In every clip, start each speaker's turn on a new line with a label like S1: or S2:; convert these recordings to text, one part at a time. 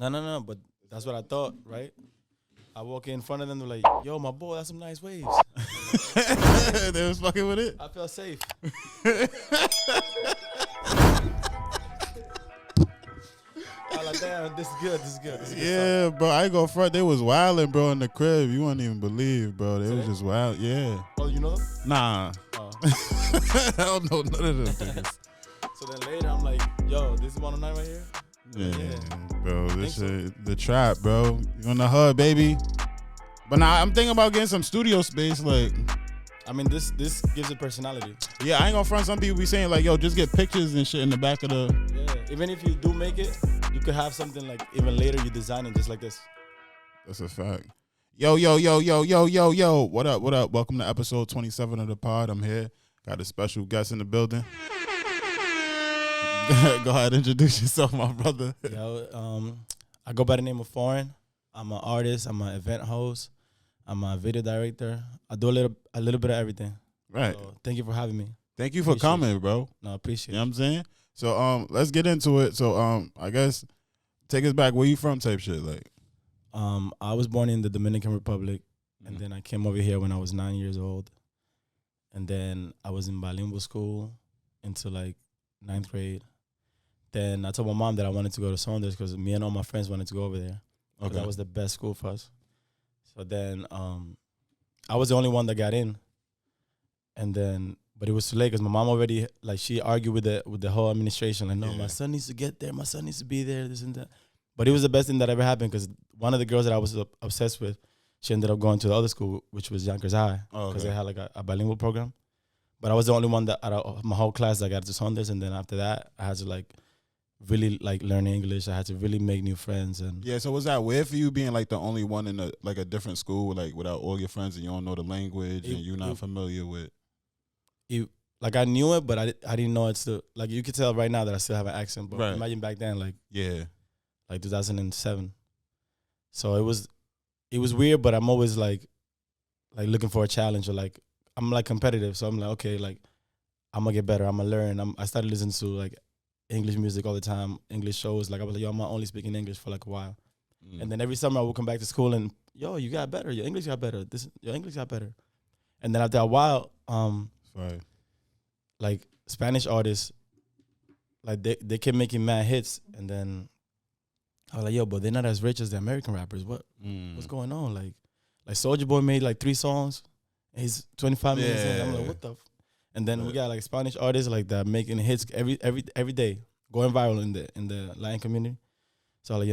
S1: No. But that's what I thought, right? I walk in front of them, they're like, "Yo, my boy, that's some nice waves."
S2: They was fucking with it.
S1: I felt safe. I was like, damn, this is good. This is good. This is good
S2: Yeah, bro. I ain't go front. They was wilding, bro, in the crib. You wouldn't even believe, bro. They was just wild. Yeah.
S1: Oh, you know them?
S2: Nah.
S1: Oh.
S2: I don't know none of them niggas.
S1: So then later, I'm like, yo, this is 109 right here?
S2: Yeah, bro. This shit, the trap, bro. You on the hub, baby. But now I'm thinking about getting some studio space. Like,
S1: I mean, this gives it personality.
S2: yeah, I ain't gonna front. Some people be saying like, yo, just get pictures and shit in the back of the.
S1: Yeah, even if you do make it, you could have something like even later you design it just like this.
S2: That's a fact. Yo. What up? Welcome to episode 27 of the pod. I'm here. Got a special guest in the building. Go ahead, introduce yourself, my brother.
S1: Yo, I go by the name of Phoreign. I'm an artist. I'm an event host. I'm a video director. I do a little bit of everything.
S2: Right.
S1: So thank you for having me.
S2: Thank you for coming, bro.
S1: No, I appreciate
S2: it. You know what I'm saying? So let's get into it. So I guess take us back. Where you from type shit? Like
S1: I was born in the Dominican Republic, and then I came over here when I was 9 years old. And then I was in bilingual school until like 9th grade. Then I told my mom that I wanted to go to Saunders because me and all my friends wanted to go over there. Okay. That was the best school for us. So then I was the only one that got in. And then, but it was too late because my mom already, like, she argued with the whole administration. Like, no, my son needs to get there. My son needs to be there, this and that. But it was the best thing that ever happened because one of the girls that I was obsessed with, she ended up going to the other school, which was Yonkers High, because they had like a bilingual program. But I was the only one that out of my whole class that got to Saunders. And then after that, I had to like really like learn English. I had to really make new friends. And
S2: yeah, so was that weird for you being like the only one in a different school, like without all your friends and you don't know the language and you're not familiar with?
S1: Like I knew it, but I didn't know it still. Like you could tell right now that I still have an accent. But imagine back then, like 2007. So it was weird, but I'm always like looking for a challenge or like I'm like competitive. So I'm like, okay, like I'm gonna get better. I'm gonna learn. I started listening to like English music all the time, English shows. Like I was like, yo, I'm only speaking English for like a while. And then every summer I would come back to school and, yo, you got better. Your English got better. Your English got better. And then after a while, like Spanish artists, like they kept making mad hits. And then I was like, yo, but they're not as rich as the American rappers. What's going on? Like Soulja Boy made like 3 songs. And he's 25 minutes in. I'm like, what the And then we got like Spanish artists like that making hits every day, going viral in the Latin community. So like,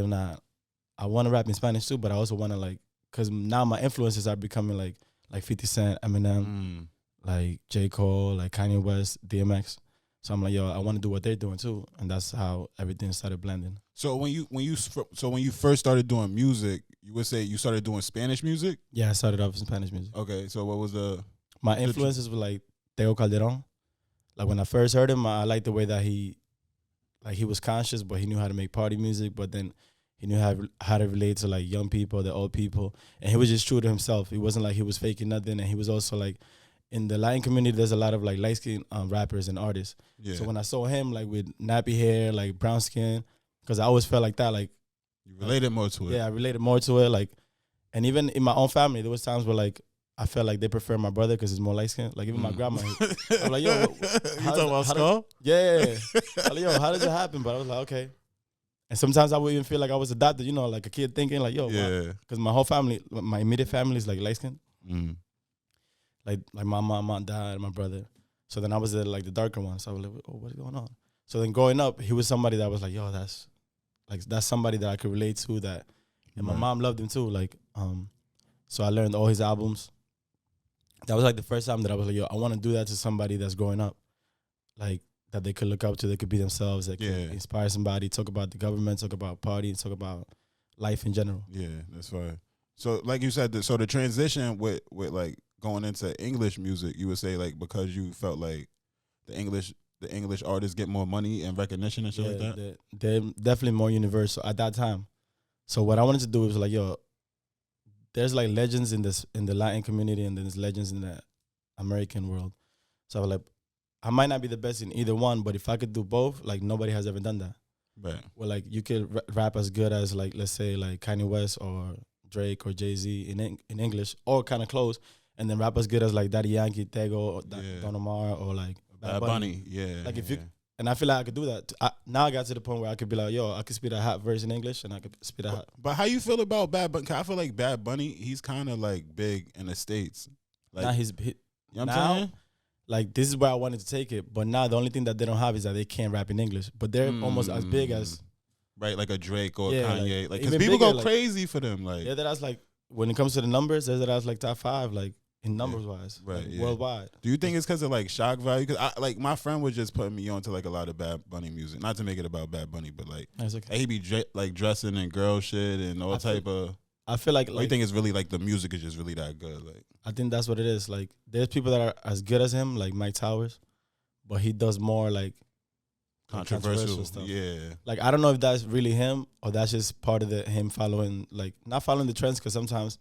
S1: I want to rap in Spanish too, but I also want to like, cause now my influences are becoming like 50 Cent, Eminem, like J. Cole, like Kanye West, DMX. So I'm like, yo, I want to do what they're doing too, and that's how everything started blending.
S2: So when you first started doing music, you would say you started doing Spanish music?
S1: Yeah, I started off in Spanish music.
S2: Okay, so what was
S1: my influences were like Tego Calderon. Like when I first heard him, I liked the way that he was conscious, but he knew how to make party music. But then he knew how to relate to like young people, the old people, and he was just true to himself. It wasn't like he was faking nothing, and he was also like in the Latin community. There's a lot of like light skinned rappers and artists. Yeah. So when I saw him like with nappy hair, like brown skin, because I always felt like that, like
S2: you related more to it.
S1: Yeah, I related more to it. Like, and even in my own family, there was times where like I felt like they prefer my brother because he's more light skinned. Like even my grandma, I'm like, yo,
S2: you talking about Skull?
S1: Yeah. I'm like, yo, how does it happen? But I was like, okay. And sometimes I would even feel like I was adopted, like a kid thinking like, yo, because my whole family, my immediate family is like light skinned. Like my mom, my dad, my brother. So then I was like the darker one. So I was like, oh, what's going on? So then growing up, he was somebody that was like, yo, that's somebody that I could relate to. That, and my mom loved him too. Like, so I learned all his albums. That was like the first time that I was like, yo, I want to do that to somebody that's growing up, like that they could look up to, they could be themselves, that could inspire somebody, talk about the government, talk about party, talk about life in general. Yeah,
S2: that's fine. So like you said, so the transition with like going into English music, you would say like because you felt like the English artists get more money and recognition and shit like that?
S1: They're definitely more universal at that time. So what I wanted to do was like, yo, there's like legends in the Latin community and then there's legends in the American world. So I was like, I might not be the best in either one, but if I could do both, like nobody has ever done that.
S2: Right.
S1: Where like you could rap as good as like let's say like Kanye West or Drake or Jay-Z in English, or kind of close, and then rap as good as like Daddy Yankee, Tego, or Don Omar, or like
S2: Bad Bunny. Yeah.
S1: Like if you, and I feel like I could do that. Now I got to the point where I could be like, yo, I could spit a hot verse in English, and I could spit a hot.
S2: But how you feel about Bad Bunny? 'Cause I feel like Bad Bunny, he's kind of like big in the States. Like,
S1: now
S2: you know what I'm saying?
S1: Like this is where I wanted to take it, but now the only thing that they don't have is that they can't rap in English, but they're almost as big as.
S2: Right, like a Drake or Kanye. Like, because
S1: even
S2: people
S1: bigger,
S2: go crazy for them. Like,
S1: yeah, that's like, when it comes to the numbers, that's like top 5, like in numbers wise,
S2: right,
S1: like, worldwide.
S2: Do you think it's because of like shock value? Because like my friend was just putting me on to like a lot of Bad Bunny music. Not to make it about Bad Bunny, but like he be like dressing in girl shit and all type of.
S1: I feel like
S2: you think it's really like the music is just really that good. Like,
S1: I think that's what it is. Like there's people that are as good as him, like Mike Towers, but he does more like controversial stuff.
S2: Yeah.
S1: Like I don't know if that's really him or that's just part of him following, like not following the trends, because sometimes,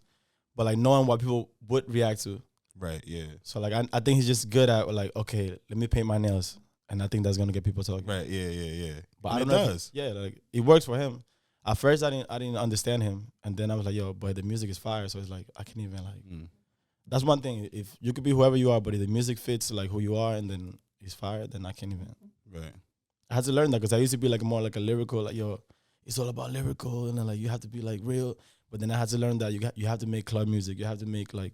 S1: but like knowing what people would react to.
S2: Right. Yeah.
S1: So like I think he's just good at like, okay, let me paint my nails, and I think that's gonna get people talking.
S2: Right. Yeah.
S1: But
S2: and
S1: I don't know. Yeah, like it works for him. At first I didn't understand him, and then I was like, yo, but the music is fire, so it's like I can't even like. That's one thing. If you could be whoever you are, but if the music fits like who you are, and then it's fire, then I can't even.
S2: Right.
S1: I had to learn that because I used to be like more like a lyrical, like yo, it's all about lyrical, and then like you have to be like real. But then I had to learn that you have to make club music. You have to make like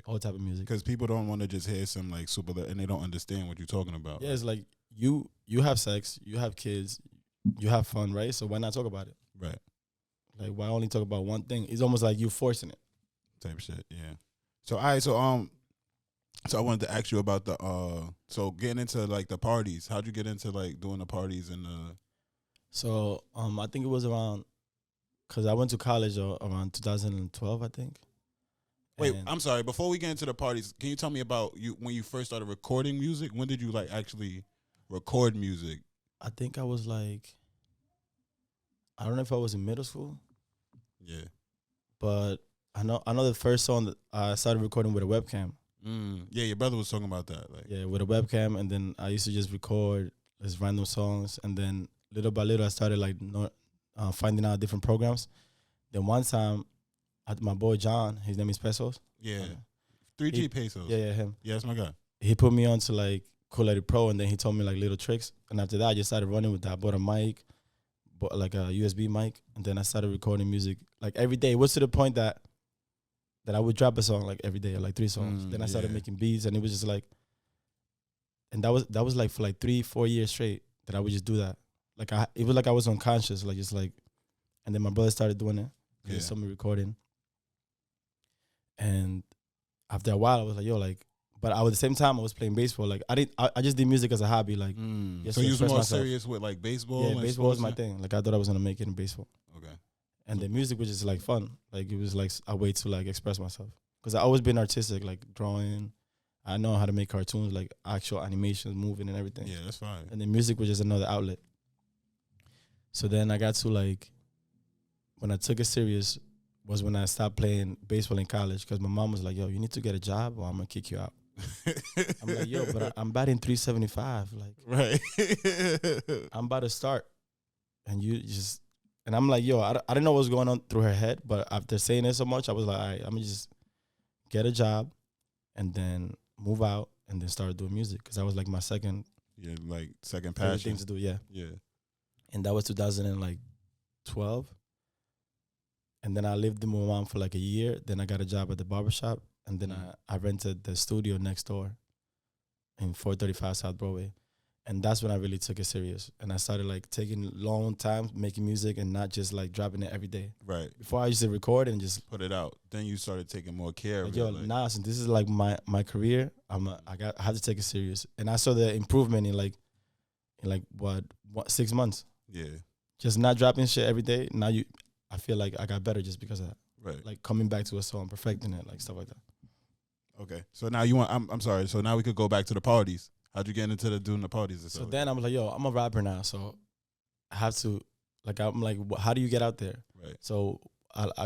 S1: all type of music,
S2: because people don't want to just hear some like super, and they don't understand what you're talking about.
S1: Yeah, it's like you have sex, you have kids, you have fun, right? So why not talk about it?
S2: Right.
S1: Like why only talk about one thing? It's almost like you forcing it.
S2: Type shit. Yeah. So so I wanted to ask you about the so getting into like the parties. How'd you get into like doing the parties and
S1: So I think it was around, because I went to college around 2012, I think.
S2: Wait, I'm sorry. Before we get into the parties, can you tell me about you when you first started recording music? When did you like actually record music?
S1: I think I was like, I don't know if I was in middle school.
S2: Yeah.
S1: But I know the first song that I started recording with a webcam.
S2: Yeah, your brother was talking about that. Like,
S1: yeah, with a webcam, and then I used to just record just random songs, and then little by little I started like finding out different programs. Then one time, my boy John, his name is Pesos.
S2: Yeah, 3G Pesos.
S1: Yeah, him.
S2: Yeah, that's my guy.
S1: He put me on to like Cool Edit Pro, and then he told me like little tricks. And after that, I just started running with that. I bought a mic, bought like a USB mic, and then I started recording music like every day. It was to the point that I would drop a song like every day, or like 3 songs. Then I started making beats, and it was just like, and that was like for like 3-4 years straight that I would just do that. Like it was like I was unconscious, like just like, and then my brother started doing it. He saw me recording, and after a while I was like, yo, like, but at the same time I was playing baseball. Like I just did music as a hobby. Like,
S2: so you was more serious with like baseball.
S1: Yeah, baseball was my thing. Like I thought I was gonna make it in baseball.
S2: Okay.
S1: And the music was just like fun. Like it was like a way to like express myself. Because I always been artistic, like drawing. I know how to make cartoons, like actual animations, moving and everything.
S2: Yeah, that's fine.
S1: And the music was just another outlet. So then I got to like, when I took it serious was when I stopped playing baseball in college, because my mom was like, yo, you need to get a job or I'm going to kick you out. I'm like, yo, but I'm batting 375. Like,
S2: right.
S1: I'm about to start. And you just, and I'm like, yo, I didn't know what was going on through her head, but after saying it so much, I was like, all right, I'm going to just get a job and then move out and then start doing music, because that was like my second
S2: passion
S1: thing to do. Yeah. And that was 2012. And then I lived in my mom for like a year. Then I got a job at the barbershop, and then I rented the studio next door in 435 South Broadway. And that's when I really took it serious. And I started like taking long time making music and not just like dropping it every day.
S2: Right.
S1: Before I used to record and just
S2: put it out. Then you started taking more care of
S1: it. Nah, since this is like my career, I had to take it serious. And I saw the improvement in what 6 months.
S2: Yeah.
S1: Just not dropping shit every day. Now I feel like I got better just because of that.
S2: Right.
S1: Like coming back to a song, perfecting it, like stuff like that.
S2: Okay. So now I'm sorry. So now we could go back to the parties. How'd you get into doing the parties?
S1: So then I was like, yo, I'm a rapper now, so I have to, like, I'm like, how do you get out there?
S2: Right.
S1: So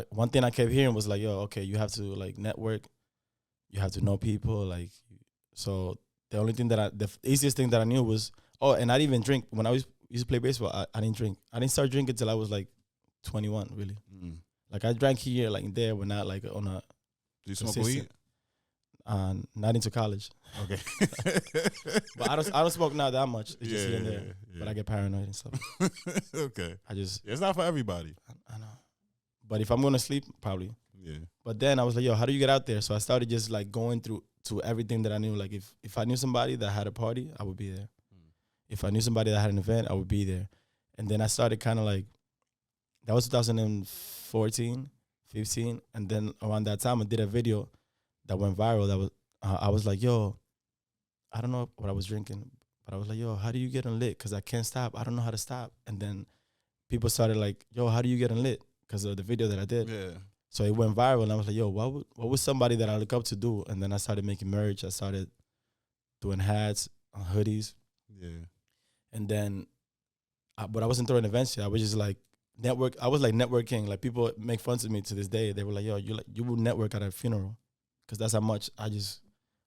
S1: one thing I kept hearing was like, yo, okay, you have to like network, you have to know people, like, so the only thing the easiest thing that I knew was, and I didn't even drink when I was used to play baseball. I didn't drink. I didn't start drinking till I was like 21. Really, like I drank here, like there, but not like on a.
S2: Do you smoke weed?
S1: Not into college.
S2: Okay.
S1: But I don't smoke now that much. It's just here and there. Yeah. But I get paranoid and stuff.
S2: Okay.
S1: It's
S2: not for everybody.
S1: I know. But if I'm gonna sleep, probably.
S2: Yeah.
S1: But then I was like, yo, how do you get out there? So I started just like going through to everything that I knew. Like if I knew somebody that had a party, I would be there. If I knew somebody that had an event, I would be there. And then I started kind of like, that was 2014, 15. And then around that time, I did a video that went viral. That was I was like, yo, I don't know what I was drinking, but I was like, yo, how do you get unlit? Because I can't stop. I don't know how to stop. And then people started like, yo, how do you get unlit? Because of the video that I did.
S2: Yeah.
S1: So it went viral, and I was like, yo, what would somebody that I look up to do? And then I started making merch. I started doing hats, hoodies.
S2: Yeah.
S1: And then, but I wasn't throwing events yet. I was just like, I was like networking. Like people make fun of me to this day. They were like, yo, you will network at a funeral. Because that's how much I just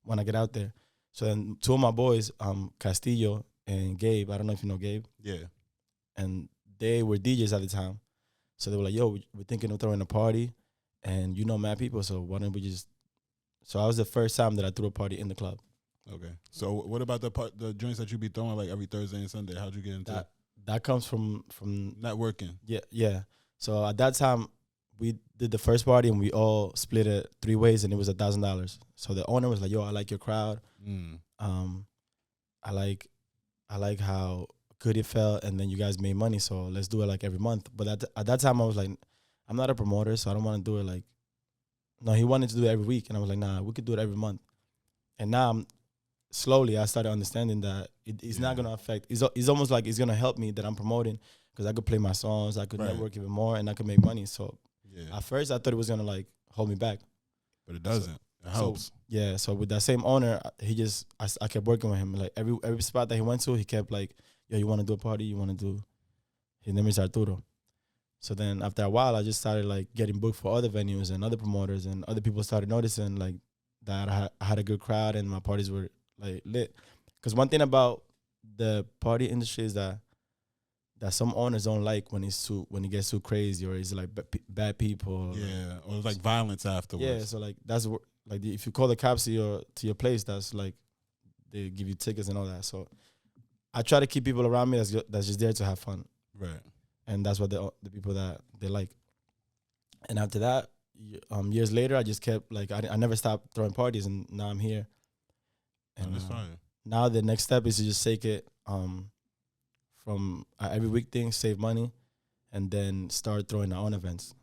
S1: want to get out there. So then 2 of my boys, Castillo and Gabe, I don't know if you know Gabe.
S2: Yeah.
S1: And they were DJs at the time. So they were like, yo, we're thinking of throwing a party. And you know mad people, so why don't we just... So I was the first time that I threw a party in the club.
S2: Okay. So what about the joints that you be throwing like every Thursday and Sunday? How'd you get into that?
S1: That comes from
S2: networking.
S1: Yeah. So at that time, we did the first party and we all split it 3 ways and it was $1,000. So the owner was like, yo, I like your crowd. I like how good it felt, and then you guys made money, so let's do it like every month. But at that time I was like, I'm not a promoter, so I don't want to do it like... No, he wanted to do it every week, and I was like, nah, we could do it every month. And now slowly I started understanding that it's not going to affect... It's almost like it's going to help me that I'm promoting, because I could play my songs, I could network even more, and I could make money. So at first I thought it was going to like hold me back.
S2: But it doesn't. It helps.
S1: So with that same owner, I kept working with him. Like every spot that he went to, he kept like, yo, you want to do a party? You want to do... His name is Arturo. So then after a while, I just started like getting booked for other venues and other promoters, and other people started noticing like that I had a good crowd and my parties were like lit. Because one thing about the party industry is that some owners don't like when it gets too crazy, or it's like bad people.
S2: Yeah, or it's like violence afterwards.
S1: Yeah, so like that's like if you call the cops to your place, that's like they give you tickets and all that. So I try to keep people around me that's just there to have fun.
S2: Right.
S1: And that's what the people that they like. And after that, years later, I just kept like I never stopped throwing parties, and now I'm here. And
S2: that's fine.
S1: Now the next step is to just take it from every week thing, save money, and then start throwing our own events,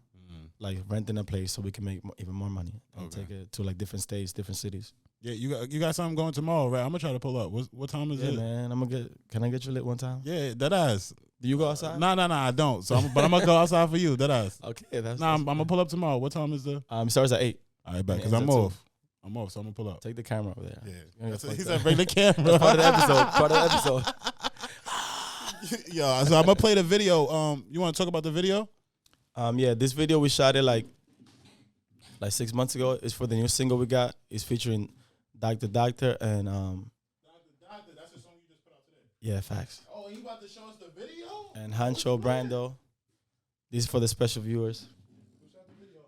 S1: like renting a place so we can make even more money and take it to like different states, different cities.
S2: Yeah, you got something going tomorrow, right? I'm gonna try to pull up. What time is it?
S1: Yeah, man, can I get you lit one time?
S2: Yeah, that ass.
S1: Do you go outside?
S2: No, I don't. So, but I'm gonna go outside for you. That ass.
S1: Okay, that's.
S2: I'm gonna pull up tomorrow. What time is the?
S1: It starts at 8.
S2: All right, back because I'm off. I'm off, so I'm gonna pull up.
S1: Take the camera over there.
S2: Yeah, he said bring the camera.
S1: That's part of the episode.
S2: Yo, so I'm gonna play the video. You want to talk about the video?
S1: Yeah, this video we shot it like 6 months ago. It's for the new single we got. It's featuring Doctor and
S2: Doctor, that's the song you just put out today.
S1: Yeah, facts.
S2: Oh, you about to show us the video?
S1: And Hancho Brando. This is for the special viewers.
S2: Who shot the video?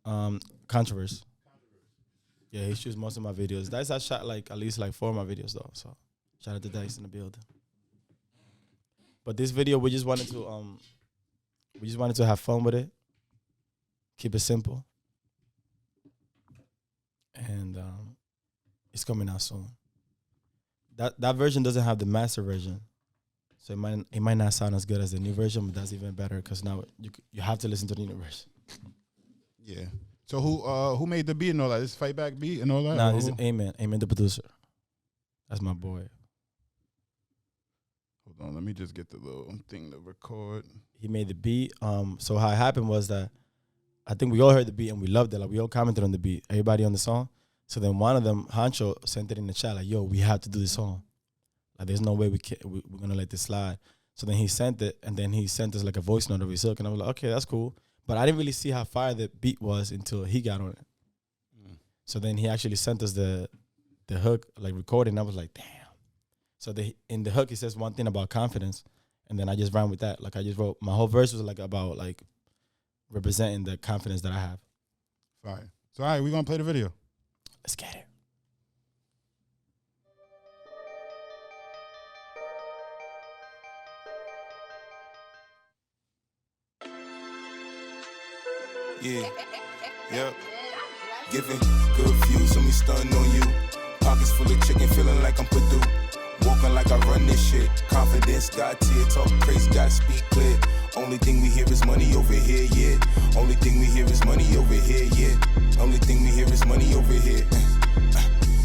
S2: Him, Dice?
S1: Controversy. Yeah, he shoots most of my videos. Dice, I shot like at least like 4 of my videos though. So shout out to Dice in the building. But this video, we just wanted to have fun with it. Keep it simple. And it's coming out soon. That version doesn't have the master version, so it might not sound as good as the new version, but that's even better because now you have to listen to the new version.
S2: Yeah. So who made the beat and all that? This Fight Back beat and all that?
S1: Nah, this is Amen the producer. That's my boy.
S2: Hold on, let me just get the little thing to record.
S1: He made the beat. So how it happened was that I think we all heard the beat and we loved it. Like we all commented on the beat, everybody on the song. So then one of them, Hancho, sent it in the chat like, "Yo, we have to do this song. Like, there's no way we're gonna let this slide." So then he sent it, and then he sent us like a voice note of his hook, and I was like, "Okay, that's cool." But I didn't really see how fire the beat was until he got on it. So then he actually sent us the hook, like recorded, and I was like, "Damn." So in the hook, it says one thing about confidence. And then I just ran with that. Like I just wrote, my whole verse was like about like representing the confidence that I have.
S2: Fine. So, all right, we're going to play the video.
S1: Let's get it.
S3: Yeah, yep. Giving good views, so me stunning on you. Pockets full of chicken, feeling like I'm put through. Walking like I run this shit. Confidence, got tear, talk crazy, got speak clear. Only thing we hear is money over here, yeah. Only thing we hear is money over here, yeah. Only thing we hear is money over here.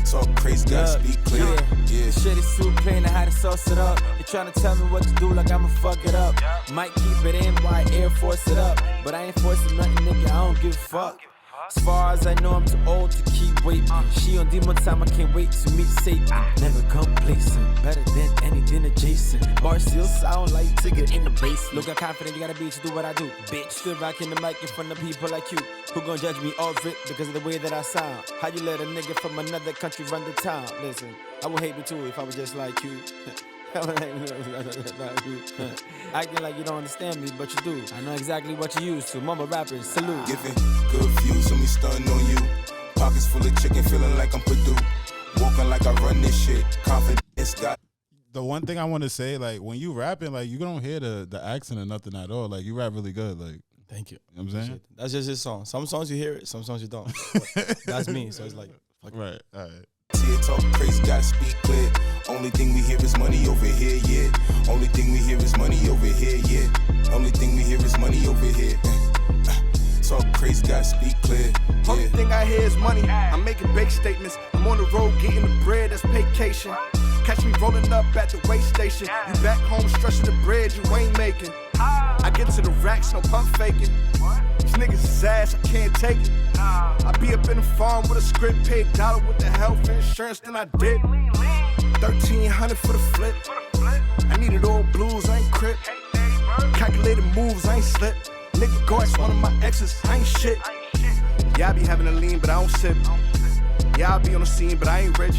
S3: Talk crazy, got speak clear. Yeah.
S4: The shit is too plain, I had to sauce it up. They tryna tell me what to do, like I'ma fuck it up. Might keep it in, why Air Force it up. But I ain't forcing nothing, nigga, I don't give a fuck. As far as I know, I'm too old to keep waiting. She on demon time, I can't wait to meet Satan. Never complacent, better than anything adjacent. Bar still sound like Tigger in the bass. Look how confident you gotta be to do what I do. Bitch, still rocking the mic in front of people like you. Who gon' judge me off it because of the way that I sound? How you let a nigga from another country run the town? Listen, I would hate me too if I was just like you. Acting like you don't understand me, but you do. I know exactly what you use to. Mama rappers, salute.
S3: Giving good views, so me stunning on you. Pockets full of chicken, feeling like I'm put through. Walking like I run this shit. Confidence got.
S2: The one thing I want to say, like, when you rapping, like, you don't hear the accent or nothing at all. Like, you rap really good. Like,
S1: thank you.
S2: You know what I'm saying?
S1: That's just his song. Some songs you hear it, some songs you don't. That's me, so it's like, fuck it.
S2: Right, all right.
S3: Tear talk crazy, gotta speak clear. Only thing we hear is money over here, yeah. Only thing we hear is money over here, yeah. Only thing we hear is money over here. Talk crazy, gotta speak clear.
S5: Only thing I hear is money. I'm making big statements. I'm on the road getting the bread, that's vacation. Catch me rolling up at the weigh station. You back home stretching the bread you ain't making. I get to the racks, no pump faking. These niggas is ass, I can't take it. I be up in the farm with a script, paid $1 with the health insurance, then I did. 1,300 for the flip. I needed all blues, I ain't crip. Calculated moves, I ain't slip. Nigga go ask one of my exes, I ain't shit. Yeah, I be having a lean, but I don't sip. Yeah, I be on the scene, but I ain't rich.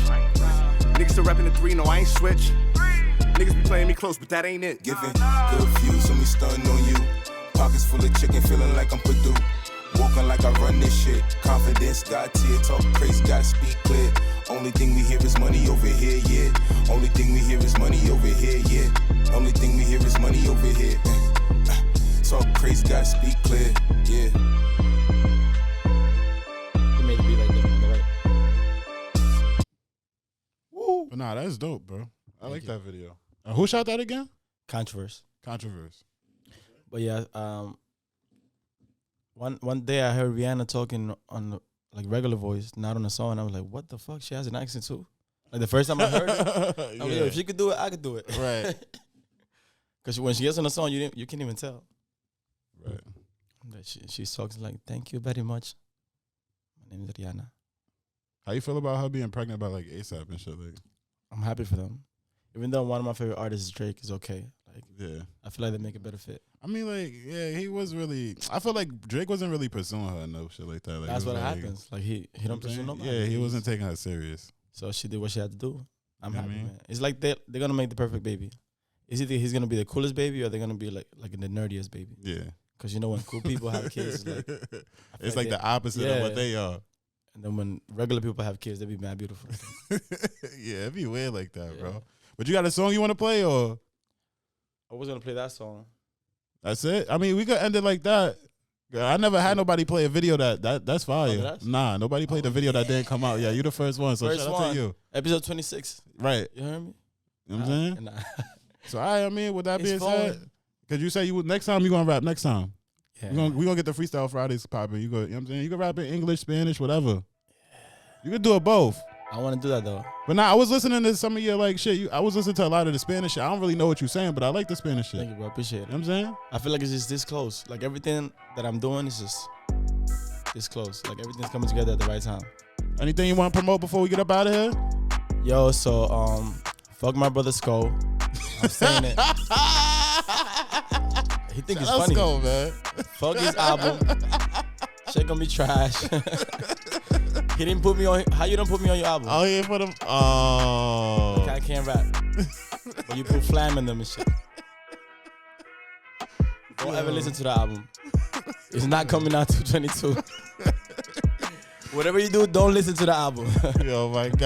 S5: Niggas still rapping the 3, no, I ain't switch. Niggas be playing me close, but that ain't it.
S3: Giving good views, so me stunning on you. Pockets full of chicken, feeling like I'm put through. Walking like I run this shit. Confidence, got tear, talk crazy, gotta speak clear. Only thing we hear is money over here, yeah. Only thing we hear is money over here, yeah. Only thing we hear is money over here. Talk crazy, gotta speak clear, yeah.
S1: He made it be like that on the right.
S2: Woo. But nah, that's dope, bro. I like that video. Who shot that again?
S1: Controversy.
S2: But
S1: yeah, one day I heard Rihanna talking on like regular voice, not on the song. And I was like, what the fuck? She has an accent too? Like the first time I heard it, I was like, if she could do it, I could do it.
S2: Right.
S1: Because when she gets on the song, you can't even tell.
S2: Right.
S1: That she talks like, thank you very much. My name is Rihanna.
S2: How you feel about her being pregnant by like ASAP and shit? Like,
S1: I'm happy for them. Even though one of my favorite artists, Drake, is okay. Like,
S2: yeah,
S1: I feel like they make a better fit.
S2: I mean, like, yeah, he was really. I feel like Drake wasn't really pursuing her, no shit like that. Like,
S1: that's what happens. Like he don't pursue nobody.
S2: Yeah, he wasn't taking her serious.
S1: So she did what she had to do. I'm happy, man. It's like they're gonna make the perfect baby. It's either he's gonna be the coolest baby or they're gonna be like the nerdiest baby.
S2: Yeah. Because
S1: you know when cool people have kids,
S2: it's like the opposite of what they are.
S1: And then when regular people have kids, they be mad beautiful.
S2: Yeah, it'd be weird like that, bro. But you got a song you want to play, or
S1: I was gonna play that song.
S2: That's it. I mean, we could end it like that. I never had nobody play a video that's fire. Nah, nobody played a video that didn't come out. Yeah, you the first one. So shout out to you.
S1: Episode 26.
S2: Right.
S1: You heard me?
S2: You know what I'm saying? So I mean, with that being said, because you say next time you gonna rap next time. Yeah. We gonna get the Freestyle Fridays popping. You know what I'm saying? You can rap in English, Spanish, whatever. Yeah. You can do it both.
S1: I want to do that though.
S2: But now I was listening to some of your like shit. I was listening to a lot of the Spanish shit. I don't really know what you're saying, but I like the Spanish shit.
S1: Thank you, bro. Appreciate it.
S2: You know what I'm saying?
S1: I feel like it's just this close. Like everything that I'm doing is just this close. Like everything's coming together at the right time.
S2: Anything you want to promote before we get up out of here?
S1: Yo, so fuck my brother Skull. I'm saying it. He think it's funny.
S2: Let's go, man.
S1: Fuck his album. Shit gonna be trash. He didn't put me on. How you don't put me on your album?
S2: Oh, yeah, for them. Oh.
S1: I can't rap. But you put Flam in them and shit. Don't ever listen to the album. It's not coming out till 22. Whatever you do, don't listen to the album.
S2: Yo, my God.